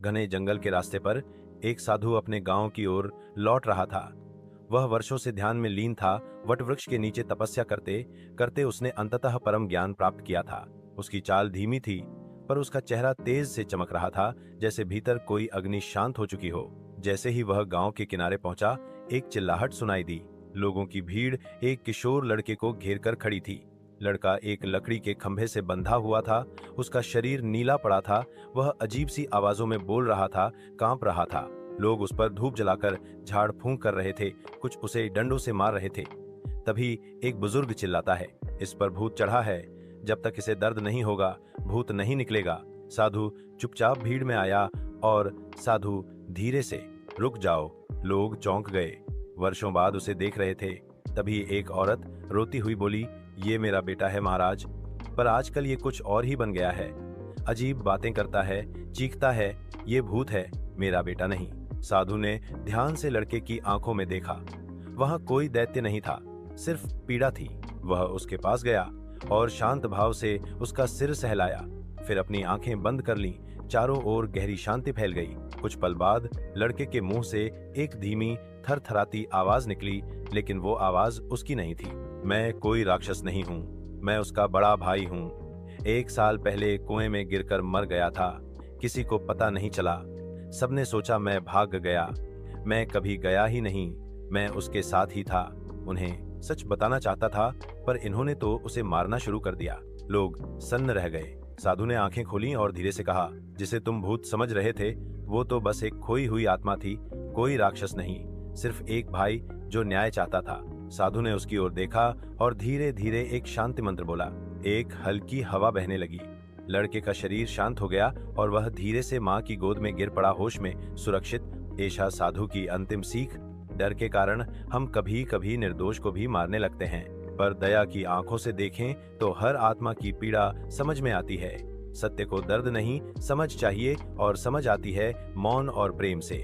घने जंगल के रास्ते पर एक साधु अपने गांव की ओर लौट रहा था। वह वर्षों से ध्यान में लीन था। वटवृक्ष के नीचे तपस्या करते करते उसने अंततः परम ज्ञान प्राप्त किया था। उसकी चाल धीमी थी, पर उसका चेहरा तेज से चमक रहा था, जैसे भीतर कोई अग्नि शांत हो चुकी हो। जैसे ही वह गांव के किनारे पहुंचा, एक चिल्लाहट सुनाई दी। लोगों की भीड़ एक किशोर लड़के को घेर कर खड़ी थी। लड़का एक लकड़ी के खंभे से बंधा हुआ था। उसका शरीर नीला पड़ा था। वह अजीब सी आवाजों में बोल रहा था, कांप रहा था। लोग उस पर धूप जलाकर झाड़ फूंक कर रहे थे, कुछ उसे डंडों से मार रहे थे। तभी एक बुजुर्ग चिल्लाता है, इस पर भूत चढ़ा है। जब तक इसे दर्द नहीं होगा, भूत नहीं निकलेगा। साधु चुपचाप भीड़ में आया और साधु धीरे से, रुक जाओ। लोग चौंक गए, वर्षों बाद उसे देख रहे थे। तभी एक औरत रोती हुई बोली, ये मेरा बेटा है महाराज, पर आजकल ये कुछ और ही बन गया है। अजीब बातें करता है, चीखता है, ये भूत है, मेरा बेटा नहीं। साधु ने ध्यान से लड़के की आंखों में देखा। वहां कोई दैत्य नहीं था, सिर्फ पीड़ा थी। वह उसके पास गया और शांत भाव से उसका सिर सहलाया, फिर अपनी आंखें बंद कर लीं। चारों ओर गहरी शांति फैल गई। कुछ पल बाद लड़के के मुंह से एक धीमी थरथराती आवाज निकली, लेकिन वो आवाज उसकी नहीं थी। मैं कोई राक्षस नहीं हूँ, मैं उसका बड़ा भाई हूँ। 1 साल पहले कुएं में गिरकर मर गया था, किसी को पता नहीं चला। सबने सोचा मैं भाग गया, मैं कभी गया ही नहीं, मैं उसके साथ ही था। उन्हें सच बताना चाहता था, पर इन्होंने तो उसे मारना शुरू कर दिया। लोग सन्न रह गए। साधु ने आंखें खोली और धीरे से कहा, जिसे तुम भूत समझ रहे थे, वो तो बस एक खोई हुई आत्मा थी, कोई राक्षस नहीं, सिर्फ एक भाई जो न्याय चाहता था। साधु ने उसकी ओर देखा और धीरे धीरे एक शांति मंत्र बोला। एक हल्की हवा बहने लगी। लड़के का शरीर शांत हो गया और वह धीरे से मां की गोद में गिर पड़ा, होश में, सुरक्षित। ऐशा साधु की अंतिम सीख। डर के कारण हम कभी कभी निर्दोष को भी मारने लगते हैं, पर दया की आंखों से देखें तो हर आत्मा की पीड़ा समझ में आती है। सत्य को दर्द नहीं, समझ चाहिए, और समझ आती है मौन और प्रेम से।